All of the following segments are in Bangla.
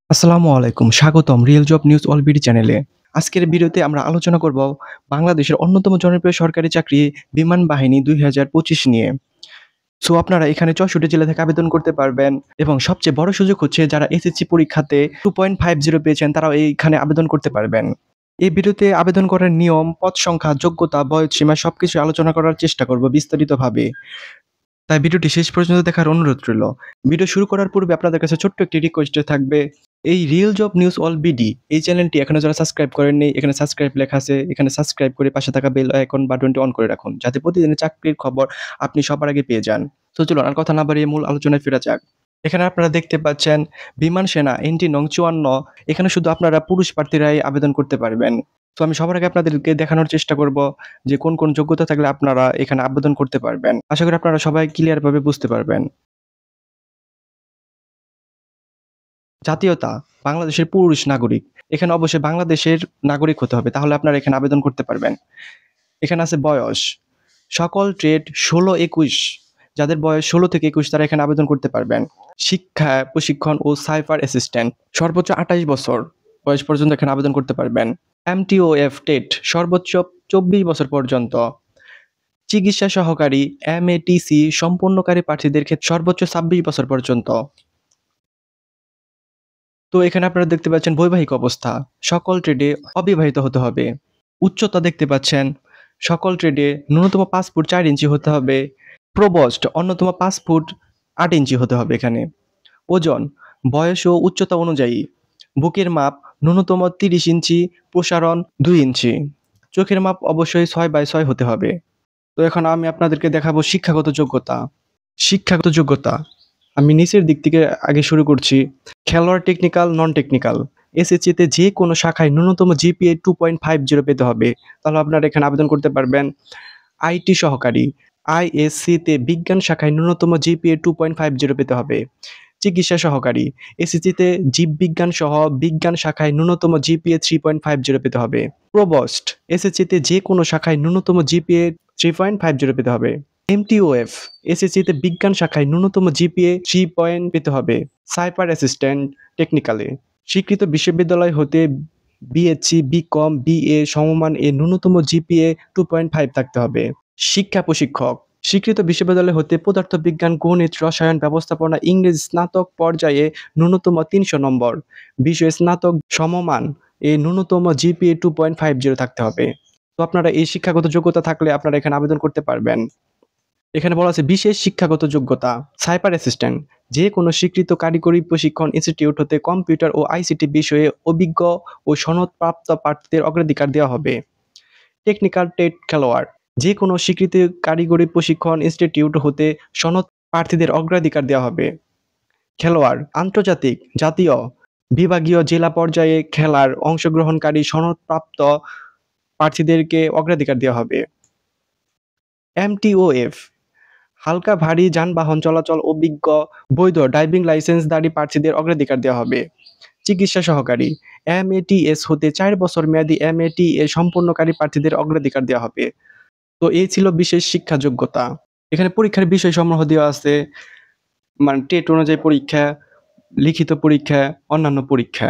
আসসালামু আলাইকুম। স্বাগতম রিয়েল জব নিউজ অলবিডি চ্যানেলে। আজকের ভিডিওতে আমরা আলোচনা করব বাংলাদেশের অন্যতম জনপ্রিয় সরকারি চাকরি বিমান বাহিনী ২০২৫ নিয়ে। সো আপনারা এখানে ৬৪ জেলা থেকে আবেদন করতে পারবেন এবং সবচেয়ে বড় সুযোগ হচ্ছে যারা এসএসসি পরীক্ষাতে 2.50 পেয়েছেন তারাও এইখানে আবেদন করতে পারবেন। এই ভিডিওতে আবেদন করার নিয়ম, পদ সংখ্যা, যোগ্যতা, বয়সসীমা সবকিছু আলোচনা করার চেষ্টা করব বিস্তারিতভাবে। তাই ভিডিওটি শেষ পর্যন্ত দেখার অনুরোধ রইল। ভিডিও শুরু করার পূর্বে আপনাদের কাছে ছোট্ট একটি রিকোয়েস্ট থাকবে। এই real job news all BD এই চ্যানেলটি এখনো যারা সাবস্ক্রাইব করেননি, এখানে সাবস্ক্রাইব লেখা আছে। এখানে সাবস্ক্রাইব করে পাশে থাকা বেল আইকন বাটনটি অন করে রাখুন। যাতে প্রতিদিনের চাকরির খবর আপনি সবার আগে পেয়ে যান। তো চলুন আর কথা না বাড়িয়ে মূল আলোচনায় ফেরা যাক। এখানে আপনারা দেখতে পাচ্ছেন বিমান সেনা এনটি নং ৫৪। এখানে শুধু আপনারা পুরুষ প্রার্থীরাই আবেদন করতে পারবেন। তো আমি সবার আগে আপনাদেরকে দেখানোর চেষ্টা করব যে কোন যোগ্যতা থাকলে আপনারা এখানে আবেদন করতে পারবেন। আশা করি আপনারা সবাই ক্লিয়ার ভাবে বুঝতে পারবেন। জাতীয়তা বাংলাদেশের পুরুষ নাগরিক। এখানে অবশ্যই বাংলাদেশের নাগরিক হতে হবে। তাহলে আপনারা এখানে আবেদন করতে পারবেন। এখানে আছে বয়স। সকল ট্রেড ১৬-২১, যাদের বয়স ১৬ থেকে ২১ তারা এখানে আবেদন করতে পারবেন। শিক্ষা, প্রশিক্ষণ ও সাইফার অ্যাসিস্ট্যান্ট সর্বোচ্চ ২৮ বছর বয়স পর্যন্ত এখানে আবেদন করতে পারবেন। এমটিওএফ টেট সর্বোচ্চ ২৪ বছর পর্যন্ত। চিকিৎসা সহকারী এমএটিসি সম্পন্নকারী প্রার্থীদের ক্ষেত্রে সর্বোচ্চ ২৬ বছর পর্যন্ত। তো এখানে আপনারা দেখতে পাচ্ছেন বৈবাহিক অবস্থা। সকল ট্রেডে অবিবাহিত হতে হবে। উচ্চতা দেখতে পাচ্ছেন। সকল ট্রেডে ন্যূনতম ৫ ফুট ৪ ইঞ্চি হতে হবে। প্রবোস্ট অন্যতম ৫ ফুট ৮ ইঞ্চি হতে হবে এখানে। ওজন বয়স ও উচ্চতা অনুযায়ী। বুকের মাপ ন্যূনতম ৩০ ইঞ্চি, প্রসারণ ২ ইঞ্চি। চোখের মাপ অবশ্যই ৬/৬ হতে হবে। তো এখন আমি আপনাদেরকে দেখাবো শিক্ষাগত যোগ্যতা। শিক্ষাগত যোগ্যতা আমি নিচের দিক থেকে আগে শুরু করছি। খেলোয়াড় টেকনিক্যাল, নন টেকনিক্যাল। এসএসসিতে যে কোনো শাখায় ন্যূনতম জিপিএ 2.50 পেতে হবে। তাহলে আপনারা এখানে আবেদন করতে পারবেন। আইটি সহকারী আইএসসিতে বিজ্ঞান শাখায় ন্যূনতম জিপিএ 2.50 পেতে হবে। চিকিৎসা সহকারী এসএসসিতে জীববিজ্ঞান সহ বিজ্ঞান শাখায় ন্যূনতম জিপিএ 3.50 পেতে হবে। প্রবোস্ট এসএসসিতে যে কোনো শাখায় ন্যূনতম জিপিএ 3.50 পেতে হবে। এমটিওএফ এসএসসিতে বিজ্ঞান শাখায় ন্যূনতম জিপিএ 3 পয়েন্ট পেতে হবে। সাইপার অ্যাসিস্ট্যান্ট টেকনিক্যালে স্বীকৃত বিশ্ববিদ্যালয় হতে বিএসসি, বিকম, বিএ সমমান এ ন্যূনতম জিপিএ 2.5 থাকতে হবে। শিক্ষা প্রশিক্ষক স্বীকৃত বিশ্ববিদ্যালয় হতে পদার্থবিজ্ঞান, গণিত, রসায়ন, ব্যবস্থাপনা, ইংরেজি স্নাতক পর্যায়ে ন্যূনতম ৩০০ নম্বর। বিষয়ে স্নাতক সমমান এ ন্যূনতম জিপিএ 2.50 থাকতে হবে। তো আপনারা এই শিক্ষাগত যোগ্যতা থাকলে আপনারা এখানে আবেদন করতে পারবেন। এখানে বলা আছে বিশেষ শিক্ষাগত যোগ্যতা। সাইবার অ্যাসিস্ট্যান্ট যে কোনো স্বীকৃত কারিগরি প্রশিক্ষণ ইনস্টিটিউট হতে কম্পিউটার ও আইসিটি বিষয়ে অভিজ্ঞ ও সনদপ্রাপ্ত প্রার্থীদের অগ্রাধিকার দেওয়া হবে। টেকনিক্যাল ট্রেড খেলোয়াড় যে কোনো স্বীকৃত কারিগরি প্রশিক্ষণ ইনস্টিটিউট হতে সনদ প্রার্থীদের অগ্রাধিকার দেওয়া হবে। খেলোয়াড় আন্তর্জাতিক, জাতীয়, বিভাগীয়, জেলা পর্যায়ে খেলার অংশগ্রহণকারী সনদপ্রাপ্ত প্রার্থীদেরকে অগ্রাধিকার দেওয়া হবে। এমটিওএফ হালকা ভারী যানবাহন চলাচল অভিজ্ঞ বৈধ ড্রাইভিং লাইসেন্সধারী প্রার্থীদের অগ্রাধিকার দেওয়া হবে। চিকিৎসা সহকারী এমএটিএস হতে ৪ বছর মেয়াদী এমএটিএ সম্পন্নকারী প্রার্থীদের অগ্রাধিকার দেওয়া হবে। তো এই ছিল বিশেষ শিক্ষা যোগ্যতা। এখানে পরীক্ষার বিষয়সমূহ দেওয়া আছে, মানে টেট অনুযায়ী পরীক্ষা, লিখিত পরীক্ষা, অন্যান্য পরীক্ষা।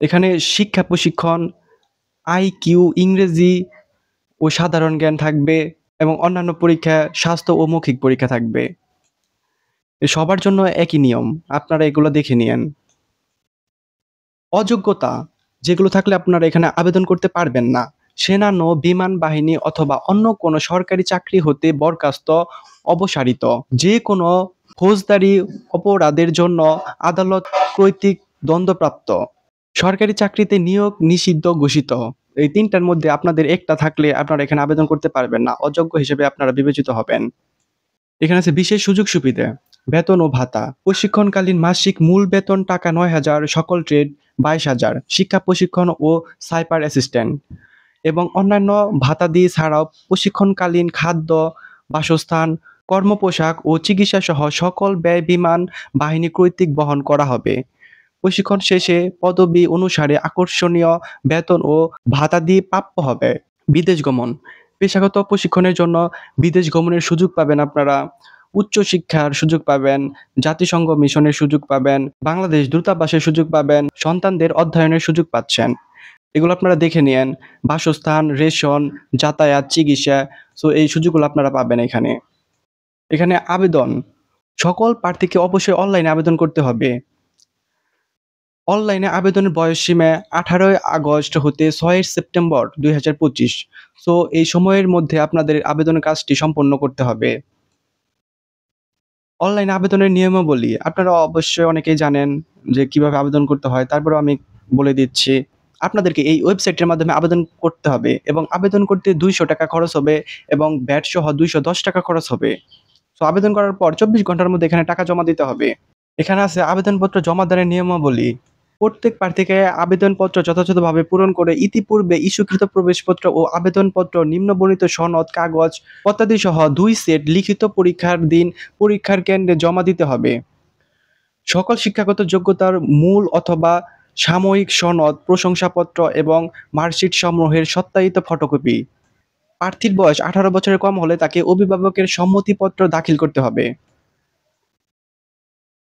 এখানে শিক্ষা প্রশিক্ষণ, আইকিউ, ইংরেজি ও সাধারণ জ্ঞান থাকবে এবং অন্যান্য পরীক্ষা স্বাস্থ্য ও মৌখিক পরীক্ষা থাকবে। সবার জন্য একই নিয়ম। আপনারা এগুলো দেখে নিয়েন। অযোগ্যতা যেগুলো থাকলে আপনারা এখানে আবেদন করতে পারবেন না। সেনা, নৌ, বিমান বাহিনী অথবা অন্য কোনো সরকারি চাকরি হতে বরখাস্ত, অপসারিত, যে কোনো ফৌজদারি অপরাধের জন্য আদালত কর্তৃক দণ্ডপ্রাপ্ত, সরকারি চাকরিতে নিয়োগ নিষিদ্ধ ঘোষিত। এই ৩টার মধ্যে আপনাদের একটা থাকলে আপনারা এখানে আবেদন করতে পারবেন না। অযোগ্য হিসেবে আপনারা বিবেচিত হবেন। এখানে আছে বিশেষ সুযোগ সুবিধা, বেতন ও ভাতা। প্রশিক্ষণকালীন মাসিক মূল বেতন টাকা ৯,০০০, সকল ট্রেড ২২,০০০, শিক্ষা প্রশিক্ষণ ও সাইপার অ্যাসিস্ট্যান্ট এবং অন্যান্য ভাতাদি ছাড়াও প্রশিক্ষণকালীন খাদ্য, বাসস্থান, কর্মপোশাক ও চিকিৎসা সহ সকল ব্যয় বিমান বাহিনী কর্তৃক বহন করা হবে। প্রশিক্ষণ শেষে পদবি অনুসারে আকর্ষণীয় বেতন ও ভাতাদি প্রাপ্য হবে। বিদেশ গমন পেশাগত প্রশিক্ষণের জন্য বিদেশ গমনের সুযোগ পাবেন আপনারা। উচ্চশিক্ষার সুযোগ পাবেন, জাতিসংঘ মিশনের সুযোগ পাবেন, বাংলাদেশ দূতাবাসের সুযোগ পাবেন, সন্তানদের অধ্যয়নের সুযোগ পাচ্ছেন। এগুলো আপনারা দেখে নিয়েন। বাসস্থান, রেশন, যাতায়াত, চিকিৎসা। সো এই সুযোগগুলো আপনারা পাবেন এখানে। এখানে আবেদন। সকল প্রার্থীকে অবশ্যই অনলাইনে আবেদন করতে হবে। অনলাইনে আবেদনের বয়সসীমা 18 আগস্ট হতে 6 সেপ্টেম্বর 2025। সো এই সময়ের মধ্যে আপনাদের আবেদনের কাজটি সম্পন্ন করতে হবে। অনলাইন আবেদনের নিয়মাবলী আপনারা অবশ্যই অনেকেই জানেন যে কিভাবে আবেদন করতে হয়। তারপরেও আমি বলে দিচ্ছি। আপনাদেরকে এই ওয়েবসাইটের মাধ্যমে আবেদন করতে হবে এবং আবেদন করতে ৳200 খরচ হবে এবং ভ্যাট সহ ৳210 খরচ হবে। সো আবেদন করার পর 24 ঘন্টার মধ্যে এখানে টাকা জমা দিতে হবে। এখানে আছে আবেদনপত্র জমাদানের নিয়মাবলী। প্রত্যেক প্রার্থীকে আবেদনপত্র যথাযথভাবে পূরণ করে ইতিপূর্বে ইস্যুকৃত প্রবেশপত্র ও আবেদনপত্র, নিম্নবর্ণিত সনদ, কাগজ, প্রত্যাদিসহ 2 সেট লিখিত পরীক্ষার দিন পরীক্ষার কেন্দ্রে জমা দিতে হবে। সকল শিক্ষাগত যোগ্যতার মূল অথবা সাময়িক সনদ, প্রশংসাপত্র এবং মার্কশিট সমূহের সত্যায়িত ফটোকপি। প্রার্থীর বয়স 18 বছরের কম হলে তাকে অভিভাবকের সম্মতিপত্র দাখিল করতে হবে।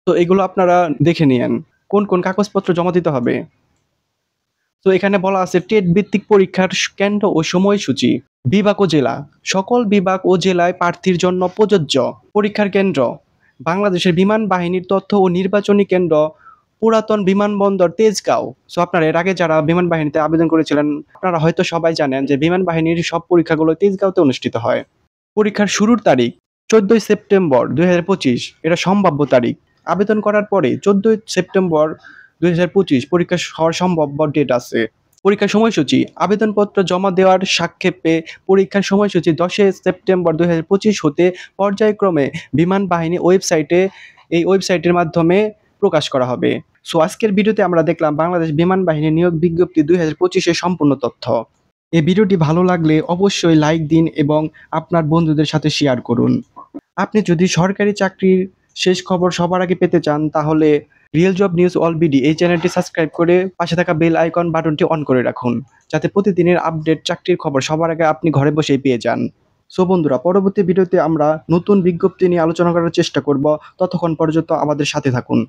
তো এগুলো আপনারা দেখে নিয়েন। কোন, কোন কাগজপত্র জমা দিতে হবে? তো এখানে বলা আছে টেট ভিত্তিক পরীক্ষার কেন্দ্র ও সময়সূচি। বিভাগ ও জেলা। সকল বিভাগ ও জেলায় প্রার্থীর জন্য প্রযোজ্য। পরীক্ষার কেন্দ্র। বাংলাদেশের বিমান বাহিনীর তথ্য ও নির্বাচনী কেন্দ্র, পুরাতন বিমানবন্দর তেজগাঁও। সো আপনারা এর আগে যারা বিমান বাহিনীতে আবেদন করেছিলেন, আপনারা হয়তো সবাই জানেন যে বিমান বাহিনীর সব পরীক্ষাগুলো তেজগাঁওতে অনুষ্ঠিত হয়। পরীক্ষার শুরুর তারিখ 14 সেপ্টেম্বর 2025 এটা সম্ভাব্য তারিখ। আবেদন করার পরে 14 সেপ্টেম্বর 2025 পরীক্ষা হওয়ার সম্ভাব্য ডেট আছে। পরীক্ষার সময়সূচি আবেদনপত্র জমা দেওয়ার সাপেক্ষে পরীক্ষার সময়সূচি 10 সেপ্টেম্বর 2025 হতে পর্যায়ক্রমে বিমান বাহিনী এই ওয়েবসাইটের মাধ্যমে প্রকাশ করা হবে। সো আজকের ভিডিওতে আমরা দেখলাম বাংলাদেশ বিমান বাহিনী নিয়োগ বিজ্ঞপ্তি 2025 এর সম্পূর্ণ তথ্য। এই ভিডিওটি ভালো লাগলে অবশ্যই লাইক দিন এবং আপনার বন্ধুদের সাথে শেয়ার করুন। আপনি যদি সরকারি চাকরির শেষ খবর সবার আগে পেতে চান তাহলে real job news all BD এই চ্যানেলটি সাবস্ক্রাইব করে পাশে থাকা বেল আইকন বাটনটি অন করে রাখুন, যাতে প্রতিদিনের আপডেট চাকরির খবর সবার আগে আপনি ঘরে বসেই পেয়ে যান। সো বন্ধুরা, পরবর্তী ভিডিওতে আমরা নতুন বিজ্ঞপ্তি নিয়ে আলোচনা করার চেষ্টা করব। ততক্ষণ পর্যন্ত আমাদের সাথে থাকুন।